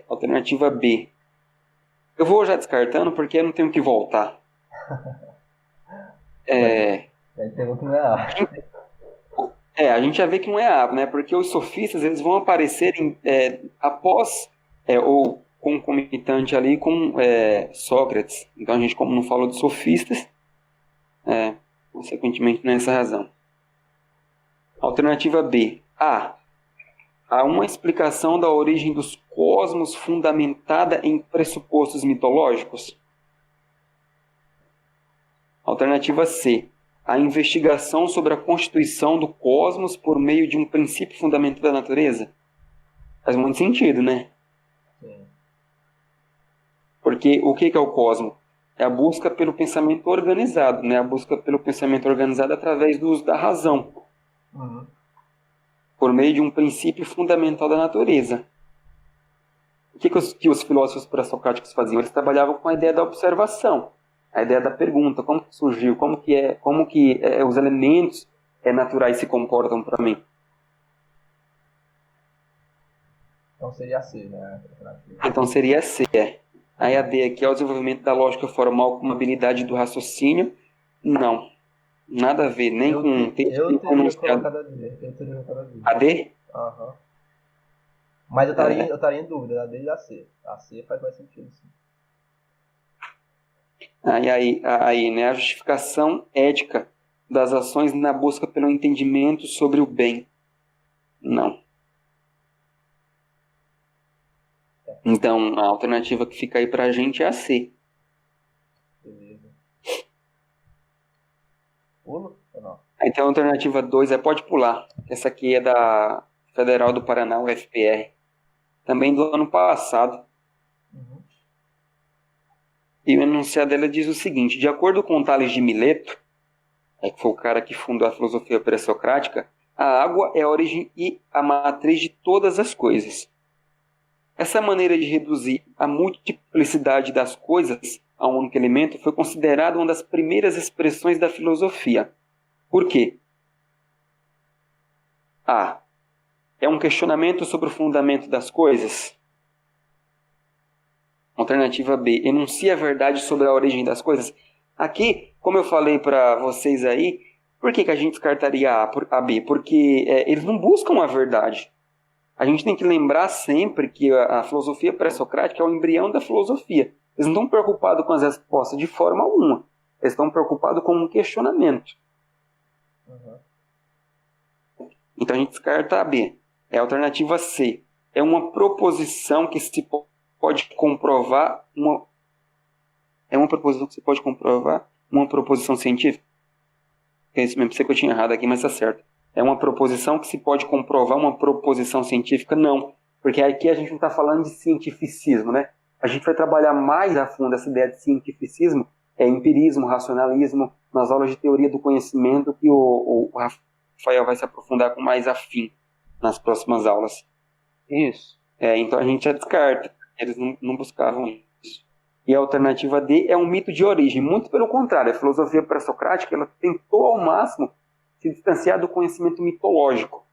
Alternativa B. Eu vou já descartando porque eu não tenho que voltar. Aí pegou que não é A. A gente já vê que não é A, né? Porque os sofistas eles vão aparecer após ou concomitante ali com Sócrates. Então a gente, como não falou de sofistas, consequentemente não é essa razão. Alternativa B. A. Há uma explicação da origem dos cosmos fundamentada em pressupostos mitológicos. Alternativa C. A investigação sobre a constituição do cosmos por meio de um princípio fundamental da natureza. Faz muito sentido, né? Sim. Porque o que é o cosmos? É a busca pelo pensamento organizado, né? A busca pelo pensamento organizado através do uso da razão. Uhum. Por meio de um princípio fundamental da natureza. O que os filósofos pré-socráticos faziam? Eles trabalhavam com a ideia da observação, a ideia da pergunta, como que surgiu, como que os elementos naturais se comportam para mim. Então seria C, né? Então seria C. Aí a D aqui é o desenvolvimento da lógica formal como habilidade do raciocínio. Não. Nada a ver, nem com texto, nem com enunciado. Eu teria colocado a D. A D? Aham. Mas eu estaria em dúvida, a D e a C. A C faz mais sentido, sim. Aí, né, a justificação ética das ações na busca pelo entendimento sobre o bem. Não. Então, a alternativa que fica aí pra gente é a C. Beleza. Pulo ou não? Então, a alternativa 2 pode pular. Essa aqui é da Federal do Paraná, UFPR. Também do ano passado. Uhum. E o enunciado dela diz o seguinte: de acordo com Tales de Mileto, que foi o cara que fundou a filosofia pré-socrática, a água é a origem e a matriz de todas as coisas. Essa maneira de reduzir a multiplicidade das coisas a um único elemento foi considerada uma das primeiras expressões da filosofia. Por quê? A. É um questionamento sobre o fundamento das coisas. Alternativa B. Enuncia a verdade sobre a origem das coisas. Aqui, como eu falei para vocês aí, por que a gente descartaria a B? Porque eles não buscam a verdade. A gente tem que lembrar sempre que a filosofia pré-socrática é o embrião da filosofia. Eles não estão preocupados com as respostas de forma alguma. Eles estão preocupados com um questionamento. Uhum. Então a gente descarta a B. É a alternativa C. É uma proposição que se pode comprovar uma proposição que se pode comprovar uma proposição científica. É isso mesmo, sei que eu tinha errado aqui, mas está certo. É uma proposição que se pode comprovar uma proposição científica? Não, porque aqui a gente não está falando de cientificismo, né? A gente vai trabalhar mais a fundo essa ideia de cientificismo, empirismo, racionalismo, nas aulas de teoria do conhecimento, que o Rafael vai se aprofundar com mais afim nas próximas aulas. Isso. Então a gente já descarta, eles não buscavam isso. E a alternativa D é um mito de origem. Muito pelo contrário, a filosofia pré-socrática ela tentou ao máximo se distanciar do conhecimento mitológico.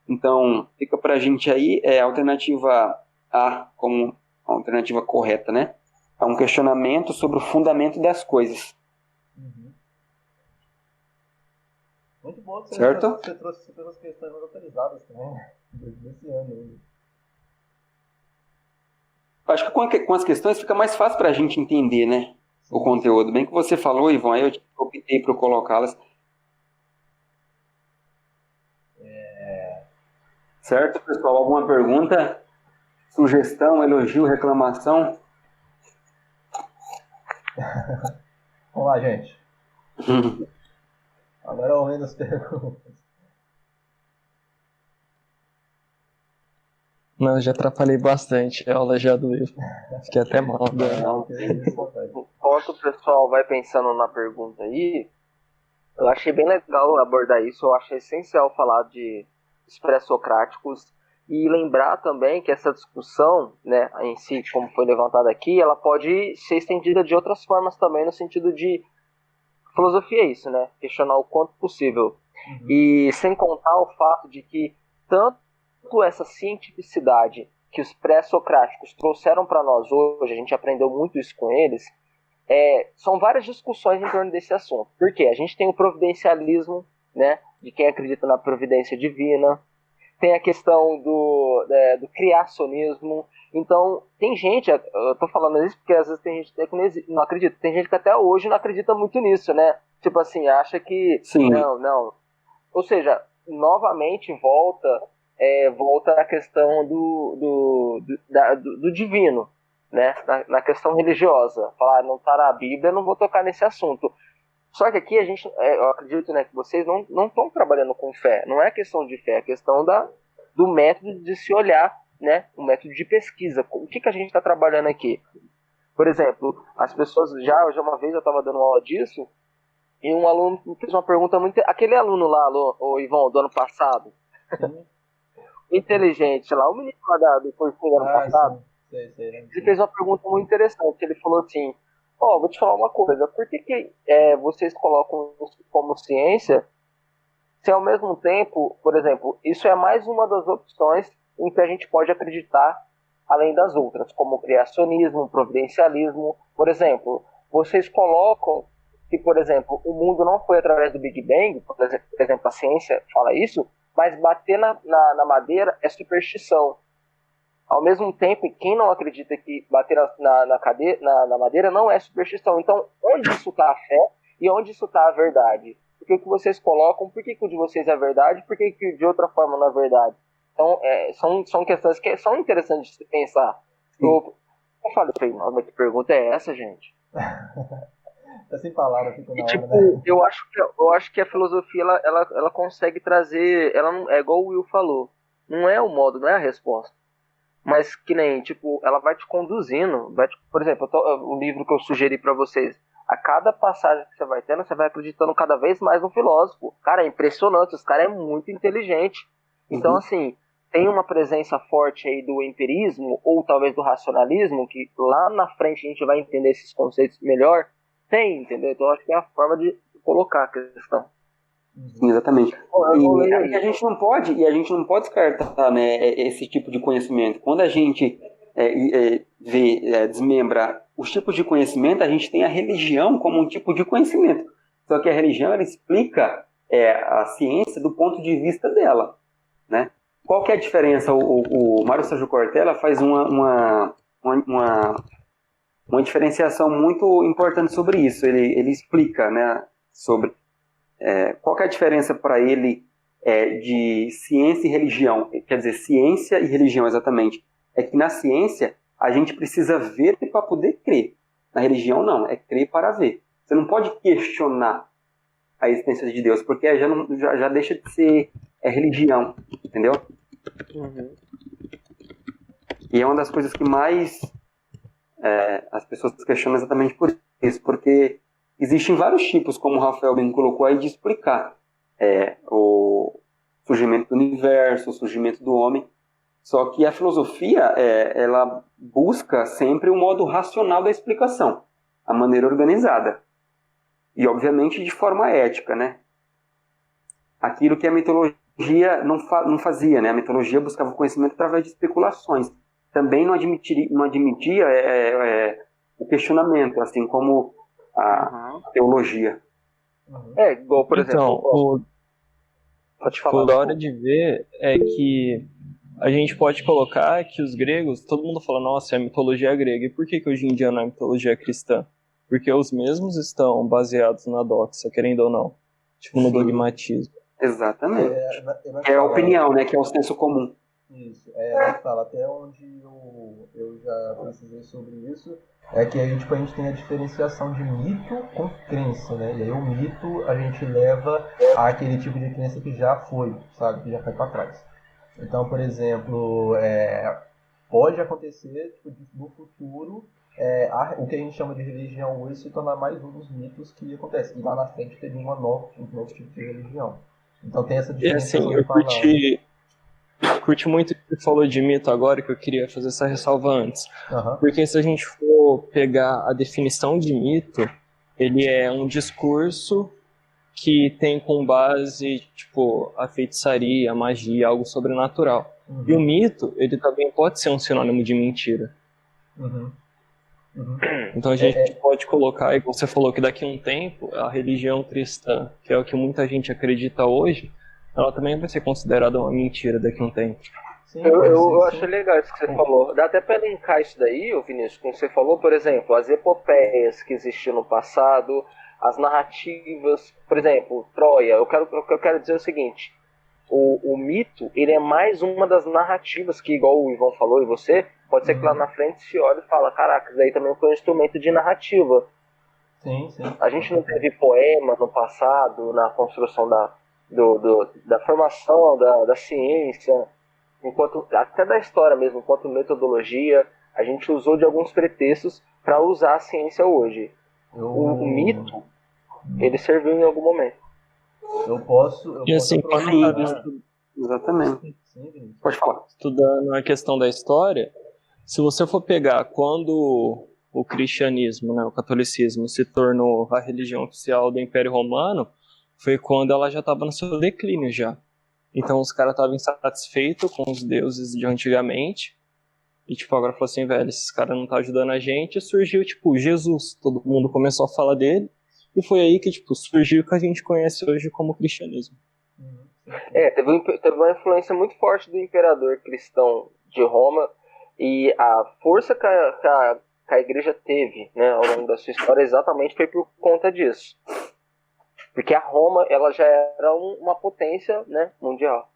Então, fica para a gente aí a alternativa A como a alternativa correta, né? É um questionamento sobre o fundamento das coisas. Uhum. Muito bom que Certo? Você trouxe as questões mais atualizadas também, desse ano ainda. Acho que com as questões fica mais fácil para a gente entender, né? O conteúdo. Bem que você falou, Ivan, aí eu optei por colocá-las. Certo, pessoal? Alguma pergunta? Sugestão, elogio, reclamação? Vamos lá, gente. Agora é o momento das perguntas. Não, já atrapalhei bastante a aula já do livro. Fiquei até mal. Né? Não, que isso, rapaz. Enquanto o pessoal vai pensando na pergunta aí, eu achei bem legal abordar isso. Eu achei essencial falar de pré-socráticos e lembrar também que essa discussão, né, em si, como foi levantada aqui, ela pode ser estendida de outras formas também, no sentido de filosofia é isso, né? Questionar o quanto possível. E sem contar o fato de que tanto essa cientificidade que os pré-socráticos trouxeram para nós hoje, a gente aprendeu muito isso com eles, são várias discussões em torno desse assunto. Por quê? A gente tem o providencialismo, né, de quem acredita na providência divina, tem a questão do criacionismo. Então, tem gente, eu tô falando isso porque às vezes tem gente que não acredita, tem gente que até hoje não acredita muito nisso, né? Tipo assim, acha que Sim. não. Ou seja, novamente volta a questão do divino, né? Na questão religiosa. Falar, não tá na Bíblia, não vou tocar nesse assunto. Só que aqui a gente, eu acredito, né, que vocês não estão trabalhando com fé. Não é questão de fé, é questão do método de se olhar, né? O método de pesquisa. O que a gente está trabalhando aqui? Por exemplo, as pessoas já uma vez eu estava dando aula disso e um aluno fez uma pergunta muito. Aquele aluno lá, o Ivon, do ano passado, inteligente lá, o menino lá do cursinho do ano passado, Sei, ele fez uma pergunta muito interessante. Ele falou assim: vou te falar uma coisa, por que vocês colocam isso como ciência se ao mesmo tempo, por exemplo, isso é mais uma das opções em que a gente pode acreditar além das outras, como o criacionismo, o providencialismo. Por exemplo, vocês colocam que, por exemplo, o mundo não foi através do Big Bang, por exemplo, a ciência fala isso, mas bater na madeira é superstição. Ao mesmo tempo, quem não acredita que bater na madeira não é superstição. Então, onde isso está a fé e onde isso está a verdade? Por que vocês colocam? Por que o de vocês é verdade? Por que de outra forma não é verdade? Então, são questões que são interessantes de se pensar. Eu falei, nossa, mas que pergunta é essa, gente? Tá sem palavras, fica na hora, né? Eu acho que a filosofia ela consegue trazer. Ela não, é igual o Will falou. Não é o modo, não é a resposta. Mas que nem, tipo, ela vai te conduzindo. Por exemplo, o livro que eu sugeri pra vocês. A cada passagem que você vai tendo, você vai acreditando cada vez mais no filósofo. Cara, é impressionante. Os caras é muito inteligente. Então, assim, tem uma presença forte aí do empirismo, ou talvez do racionalismo, que lá na frente a gente vai entender esses conceitos melhor. Tem, entendeu? Então, acho que é a forma de colocar a questão. Sim, exatamente. E a gente não pode descartar, né, esse tipo de conhecimento. Quando a gente desmembra os tipos de conhecimento, a gente tem a religião como um tipo de conhecimento. Só que a religião ela explica a ciência do ponto de vista dela, né? Qual que é a diferença? O Mário Sérgio Cortella faz uma diferenciação muito importante sobre isso. Ele explica, né, sobre qual que é a diferença para ele de ciência e religião? Quer dizer, ciência e religião, exatamente. É que na ciência a gente precisa ver para poder crer. Na religião, não. É crer para ver. Você não pode questionar a existência de Deus, porque já deixa de ser religião, entendeu? Uhum. E é uma das coisas que mais as pessoas questionam exatamente por isso, porque existem vários tipos, como o Rafael bem colocou aí, de explicar o surgimento do universo, o surgimento do homem. Só que a filosofia, ela busca sempre o modo racional da explicação, a maneira organizada. E, obviamente, de forma ética, né? Aquilo que a mitologia não fazia, né? A mitologia buscava o conhecimento através de especulações. Também não admitia o questionamento, assim como a teologia. Igual, por exemplo... Pode falar. O da hora de ver é que a gente pode colocar que os gregos, todo mundo fala, nossa, é a mitologia grega. E por que hoje em dia não é a mitologia cristã? Porque os mesmos estão baseados na doxa, querendo ou não. Tipo, no dogmatismo. Exatamente. É a opinião, né? Que é o senso comum. Isso. Vai falar, até onde eu já precisei sobre isso, é que a gente tem a diferenciação de mito com crença, né? E aí o mito a gente leva àquele tipo de crença que já foi, sabe? Que já foi para trás. Então, por exemplo, pode acontecer tipo, no futuro o que a gente chama de religião hoje se tornar mais um dos mitos que acontece. E lá na frente teria um novo tipo de religião. Então tem essa E assim, diferenciação eu de palavras. curti muito o que você falou de mito agora, que eu queria fazer essa ressalva antes. Aham. Porque se a gente for pegar a definição de mito, ele é um discurso que tem com base, tipo, a feitiçaria, a magia, algo sobrenatural. Uhum. E o mito, ele também pode ser um sinônimo de mentira. Uhum. Uhum. Então a gente pode colocar, e você falou que daqui a um tempo, a religião cristã, que é o que muita gente acredita hoje, ela também vai ser considerada uma mentira daqui a um tempo. Sim, Eu achei legal isso que você falou. Dá até pra linkar isso daí, Vinícius, como você falou, por exemplo, as epopeias que existiam no passado, as narrativas, por exemplo, Troia. Eu quero dizer o seguinte: o mito, ele é mais uma das narrativas que, igual o Ivan falou e você, pode ser que lá na frente se olha e fala, caraca, isso daí também foi um instrumento de narrativa. Sim, sim. A gente não teve poema no passado, na construção da formação da ciência, enquanto até da história mesmo, enquanto metodologia, a gente usou de alguns pretextos para usar a ciência hoje. O mito, ele serviu em algum momento. Eu posso E assim, aproveitar. Exatamente. Sim, Pode falar. estudando a questão da história, se você for pegar quando o cristianismo, né, o catolicismo, se tornou a religião oficial do Império Romano, foi quando ela já estava no seu declínio já. Então os caras estavam insatisfeitos com os deuses de antigamente, e tipo, agora falou assim, velho, esses caras não estão ajudando a gente, e surgiu, tipo, Jesus. Todo mundo começou a falar dele, e foi aí que, tipo, surgiu o que a gente conhece hoje como cristianismo. Teve uma influência muito forte do imperador cristão de Roma, e a força que a igreja teve, né, ao longo da sua história exatamente foi por conta disso. Porque a Roma, ela já era uma potência, né, mundial.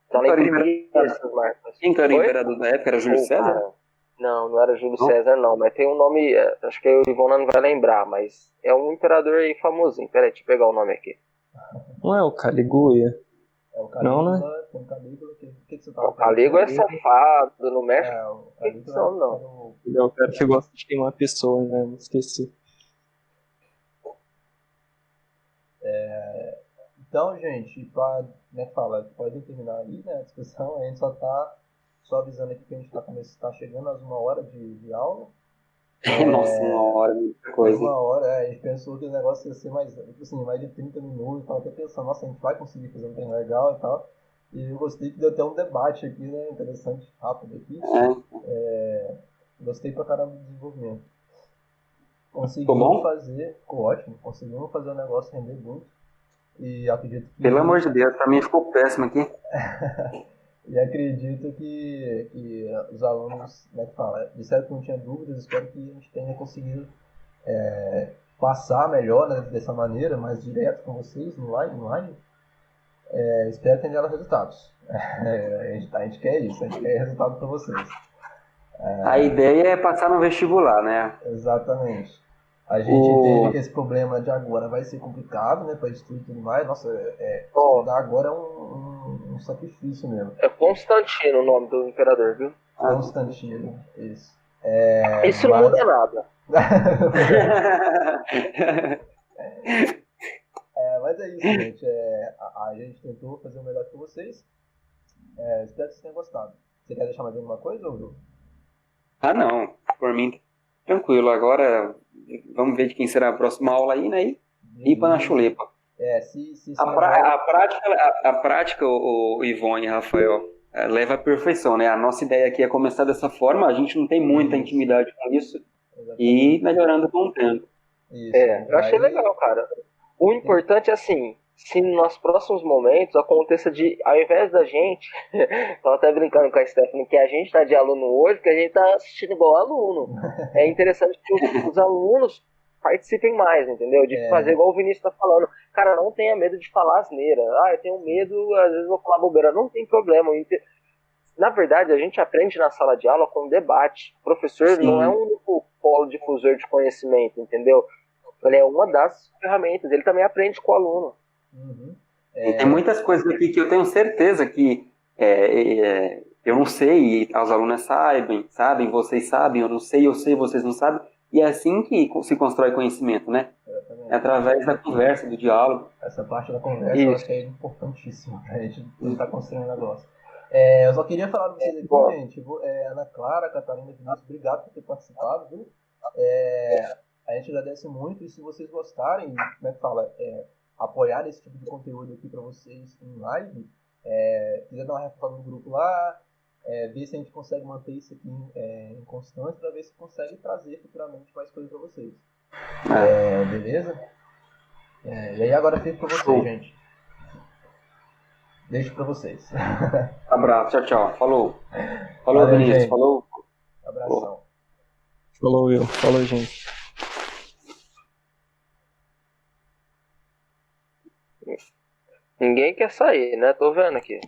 Então ela imprimia essas marcas. Quem que era o imperador da época? Era Júlio César? Cara, não era Júlio César, não. Mas tem um nome, acho que o Ivona não vai lembrar, mas é um imperador aí famosinho. Peraí, deixa eu pegar o nome aqui. Não é o Caliguia? É o Calígula, Não, né? tem o Calígula, o que você tava O Calígula é safado, no México. o Calígula não. Ele é o cara que gosta de queimar pessoa, né? Esqueci. Então, gente, pode terminar aí, né, a discussão. A gente só avisando aqui que a gente tá chegando às 1 hora de aula. Nossa, 1 hora, muita coisa. 1 hora, a gente pensou que o negócio ia ser mais de 30 minutos. Tava até pensando, nossa, a gente vai conseguir fazer um treino legal e tal. E eu gostei que deu até um debate aqui, né, interessante, rápido aqui. Gostei pra caramba do desenvolvimento. Ficou ótimo, conseguimos fazer o negócio render muito. E acredito que... Pelo amor de Deus, pra mim ficou péssimo aqui. E acredito que os alunos, disseram que não tinha dúvidas, espero que a gente tenha conseguido passar melhor, né, dessa maneira, mais direto com vocês, no online. Espero que tenha resultados. A gente quer isso, a gente quer resultado para vocês. A ideia é passar no vestibular, né? Exatamente. A gente entende que esse problema de agora vai ser complicado, né, para estudo e tudo mais. Nossa, estudar agora é um sacrifício mesmo. É Constantino o nome do imperador, viu? Constantino, isso. Isso não muda nada. Mas é isso, gente. A gente tentou fazer o melhor para vocês. Espero que vocês tenham gostado. Você quer deixar mais alguma coisa, Will? Não. Por mim, tranquilo. Agora, vamos ver de quem será a próxima aula aí, né? E para na chulepa. A prática, o Ivone e Rafael, leva à perfeição, né? A nossa ideia aqui é começar dessa forma. A gente não tem muita intimidade com isso. Exatamente. E melhorando com o tempo. Eu achei legal, cara. O importante é assim, se nos próximos momentos aconteça ao invés da gente, tava até brincando com a Stephanie, que a gente tá de aluno hoje, que a gente tá assistindo igual aluno. É interessante que os alunos participem mais, entendeu? De fazer igual o Vinícius tá falando. Cara, não tenha medo de falar asneira. Eu tenho medo, às vezes vou falar bobeira. Não tem problema. Na verdade, a gente aprende na sala de aula com debate. O professor não é um único polo difusor de conhecimento, entendeu? Ele é uma das ferramentas, ele também aprende com o aluno. Tem muitas coisas aqui que eu tenho certeza que eu não sei, e as alunas sabem, vocês sabem, eu sei, vocês não sabem. E é assim que se constrói conhecimento, né? É através da conversa, do diálogo. Essa parte da conversa eu acho que é importantíssima pra gente tentar construir um negócio. Eu só queria falar pra vocês aqui, gente. Ana Clara, Catarina, Vinícius, obrigado por ter participado, viu? A gente agradece muito, e se vocês gostarem, como é que fala, apoiar esse tipo de conteúdo aqui pra vocês em live, quiser dar uma reforçada no grupo lá, ver se a gente consegue manter isso aqui em constância, pra ver se consegue trazer futuramente mais coisas pra vocês. Beleza? E aí agora fica com vocês, gente. Deixo pra vocês. Abraço, tchau, tchau. Falou. Valeu, Vinícius. gente. Falou. Abração. Falou, Will. Falou, gente. Ninguém quer sair, né? Tô vendo aqui.